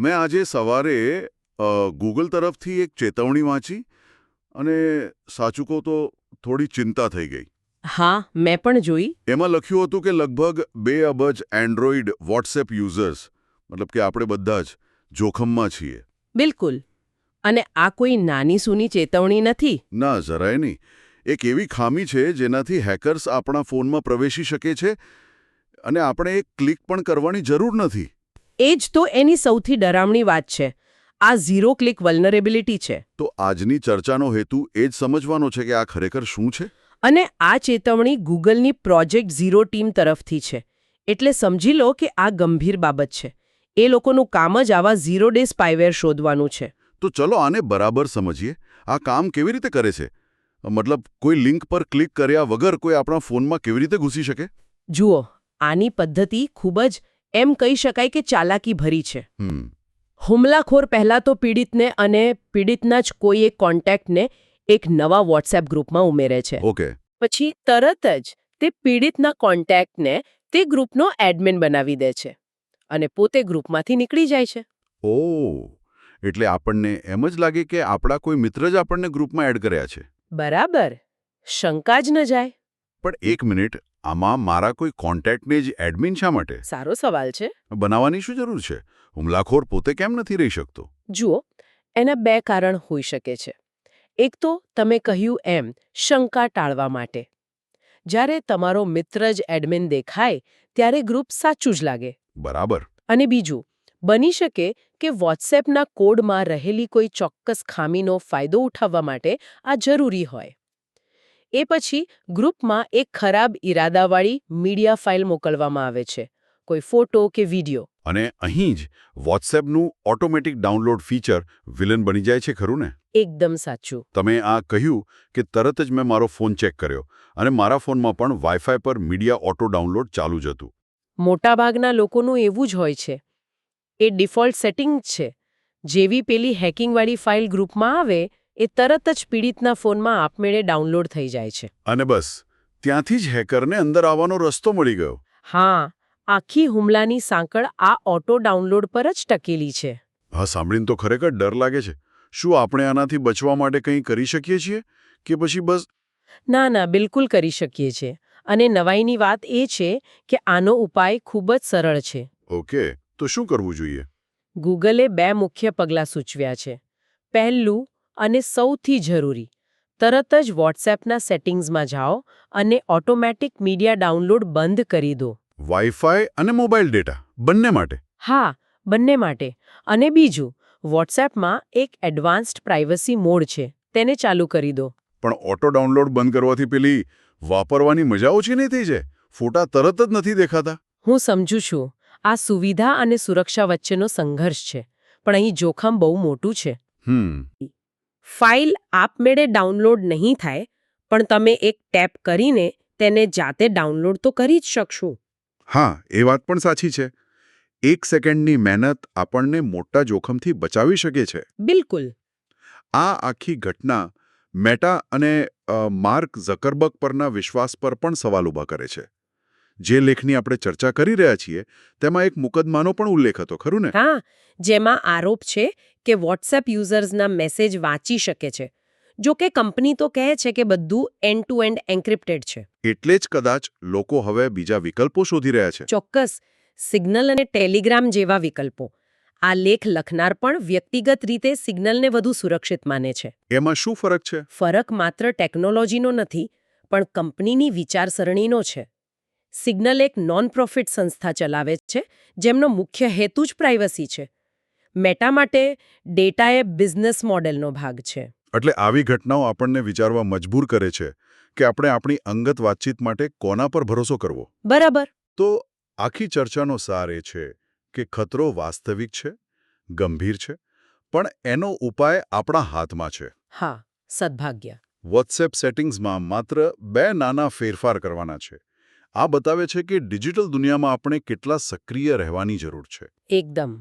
મેં આજે સવારે ગૂગલ તરફથી એક ચેતવણી વાંચી અને સાચું કહું તો થોડી ચિંતા થઈ ગઈ. હા, મેં પણ જોઈ. એમાં લખ્યું હતું કે લગભગ 2 અબજ એન્ડ્રોઇડ વોટ્સએપ યુઝર્સ મતલબ કે આપણે બધા જ જોખમમાં છીએ. બિલકુલ. અને આ કોઈ નાની સૂની ચેતવણી નથી. ના, જરાય નહીં. એક એવી ખામી છે જેનાથી હેકર્સ આપણા ફોનમાં પ્રવેશી શકે છે અને આપણે એક ક્લિક પણ કરવાની જરૂર નથી. એ જ તો એની સૌથી ડરામણી વાત છે. આ ઝીરો ક્લિક વલ્નરેબિલિટી છે. તો આજની ચર્ચાનો હેતુ એ જ સમજવાનો છે કે આ ખરેખર શું છે. અને આ ચેતવણી ગૂગલની પ્રોજેક્ટ ઝીરો ટીમ તરફથી છે. એટલે સમજી લો કે આ ગંભીર બાબત છે. એ લોકોનું કામ જ આવા ઝીરો ડે સ્પાયવેર શોધવાનું છે. તો ચલો આને બરાબર સમજીએ. આ કામ કેવી રીતે કરે છે? મતલબ કોઈ લિંક પર ક્લિક કર્યા વગર કોઈ આપણા ફોનમાં કેવી રીતે ઘૂસી શકે? જુઓ, આની પદ્ધતિ ખૂબ જ એમ કહી શકાય કે ચાલાકી ભરી છે. હુમલાખોર પહેલા તો પીડિતને અને પીડિતના જ કોઈ એક કોન્ટેક્ટને એક નવા વોટ્સએપ ગ્રુપમાં ઉમેરે છે. ઓકે. પછી તરત જ તે પીડિતના કોન્ટેક્ટને તે ગ્રુપનો એડમિન બનાવી દે છે અને પોતે ગ્રુપમાંથી નીકળી જાય છે. ઓહ, એટલે આપણને એમ જ લાગે કે આપણા કોઈ મિત્ર જ આપણને ગ્રુપમાં એડ કર્યા છે. બરાબર. શંકા જ ન જાય. પણ એક મિનિટ, આમાં મારા કોઈ કોન્ટેક્ટને જ એડમિન શા માટે સારો સવાલ છે. બનાવવાની શું જરૂર છે? હુમલાખોર પોતે કેમ નથી રહી શકતો? જુઓ, એના 2 કારણ હોઈ શકે છે. એક તો તમે કહ્યું એમ શંકા ટાળવા માટે. જ્યારે તમારો મિત્ર જ એડમિન દેખાય ત્યારે ગ્રુપ સાચું જ લાગે. બરાબર. અને બીજું, બની શકે કે વોટ્સએપના કોડમાં રહેલી કોઈ ચોક્કસ ખામીનો ફાયદો ઉઠાવવા માટે આ જરૂરી હોય. એ પછી ગ્રુપમાં એક ખરાબ ઈરાદાવાળી મીડિયા ફાઇલ મોકલવામાં આવે છે, કોઈ ફોટો કે વિડિયો. અને અહીં જ વોટ્સએપનું ઓટોમેટિક ડાઉનલોડ ફીચર વિલન બની જાય છે, ખરું ને? એકદમ સાચું. તમે આ કહ્યું કે તરત જ મેં મારો ફોન ચેક કર્યો અને મારા ફોનમાં પણ વાઈફાઈ પર મીડિયા ઓટો ડાઉનલોડ ચાલુ જ હતું. મોટાભાગના લોકોનું એવું જ હોય છે. એ ડિફોલ્ટ સેટિંગ છે. જેવી પેલી હેકિંગવાળી ફાઇલ ગ્રુપમાં આવે એ તરત જ પીડિતના ફોનમાં આપમેળે ડાઉનલોડ થઈ જાય છે. અને બસ ત્યાંથી જ હેકરને અંદર આવવાનો રસ્તો મળી ગયો. હા, આખી હુમલાની સાંકળ આ ઓટો ડાઉનલોડ પર જ ટકેલી છે. હા, સાંભળીને તો ખરેખર ડર લાગે છે. શું આપણે આનાથી બચવા માટે કંઈ કરી શકીએ છીએ કે પછી બસ? ના, બિલકુલ કરી શકીએ છીએ. અને નવાઈની વાત એ છે કે આનો ઉપાય ખૂબ જ સરળ છે. ઓકે, તો શું કરવું જોઈએ? ગૂગલે 2 મુખ્ય પગલાં સૂચવ્યા છે. પહેલું અને સૌથી જરૂરી, તરત જ વોટ્સએપના સેટિંગ્સમાં જાઓ અને ઓટોમેટિક મીડિયા ડાઉનલોડ બંધ કરી દો. વાઈફાઈ અને મોબાઈલ ડેટા બંને માટે? હા, બંને માટે. અને બીજું, વોટ્સએપમાં એક એડવાન્સ્ડ પ્રાઇવસી મોડ છે, તેને ચાલુ કરી દો. પણ ઓટો ડાઉનલોડ બંધ કરવાથી પેલી વાપરવાની મજા ઓછી નહીં થઈ જાય? ફોટા તરત જ નથી દેખાતા? હું સમજુ છું. આ સુવિધા અને સુરક્ષા વચ્ચેનો સંઘર્ષ છે. પણ અહીં જોખમ બહુ મોટું છે. ફાઇલ આપમેળે ડાઉનલોડ નહીં થાય, પણ તમે એક ટેપ કરીને તેને જાતે ડાઉનલોડ તો કરી જ શકશો. હા, એ વાત પણ સાચી છે. 1 સેકન્ડની મહેનત આપણને મોટા જોખમથી બચાવી શકે છે. બિલકુલ. આ આખી ઘટના મેટા અને માર્ક ઝકરબર્ગ પરના વિશ્વાસ પર પણ સવાલ ઊભા કરે છે. જે લેખની આપણે ચર્ચા કરી રહ્યા છીએ તેમાં એક મુકદ્દમાનો પણ ઉલ્લેખ હતો, ખરું ને? હા, જેમાં આરોપ છે કે વોટ્સએપ યુઝર્સના મેસેજ વાંચી શકે છે. જો કે કંપની તો કહે છે કે બધું એન્ડ ટુ એન્ડ એન્ક્રિપ્ટેડ છે. એટલે જ કદાચ લોકો હવે બીજા વિકલ્પો શોધી રહ્યા છે. ચોક્કસ. સિગ્નલ અને ટેલિગ્રામ જેવા વિકલ્પો. આ લેખ લખનાર પણ વ્યક્તિગત રીતે સિગ્નલને વધુ સુરક્ષિત માને છે. એમાં શું ફરક છે? ફરક માત્ર ટેકનોલોજીનો નથી, પણ કંપનીની વિચારસરણીનો છે. સિગ્નલ એક નોન પ્રોફિટ સંસ્થા ચલાવે છે, જેમનો મુખ્ય હેતુ જ પ્રાઇવસી છે. મેટા માટે ડેટા એ બિઝનેસ મોડેલનો ભાગ છે. એટલે આવી ઘટનાઓ આપણને વિચારવા મજબૂર કરે છે કે આપણે આપણી અંગત વાતચીત માટે કોના પર ભરોસો કરવો. બરાબર. તો આખી ચર્ચાનો સાર એ છે કે ખતરો વાસ્તવિક છે, ગંભીર છે, પણ એનો ઉપાય આપણા હાથમાં છે. હા, સદભાગ્ય. વોટ્સએપ સેટિંગ્સમાં માત્ર 2 નાના ફેરફાર કરવાના છે. આ બતાવે છે કે ડિજિટલ દુનિયામાં આપણે કેટલા સક્રિય રહેવાની જરૂર છે. એકદમ.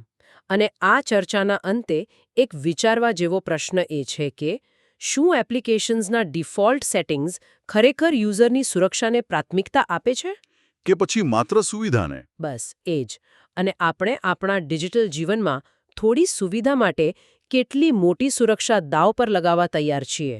અને આ ચર્ચાના અંતે એક વિચારવા જેવો પ્રશ્ન એ છે કે શું એપ્લિકેશન્સના ડિફોલ્ટ સેટિંગ્સ ખરેખર યુઝરની સુરક્ષાને પ્રાથમિકતા આપે છે? કે પછી માત્ર સુવિધાને? બસ એ જ. અને આપણે આપણા ડિજિટલ જીવનમાં થોડી સુવિધા માટે કેટલી મોટી સુરક્ષા દાવ પર લગાવવા તૈયાર છીએ.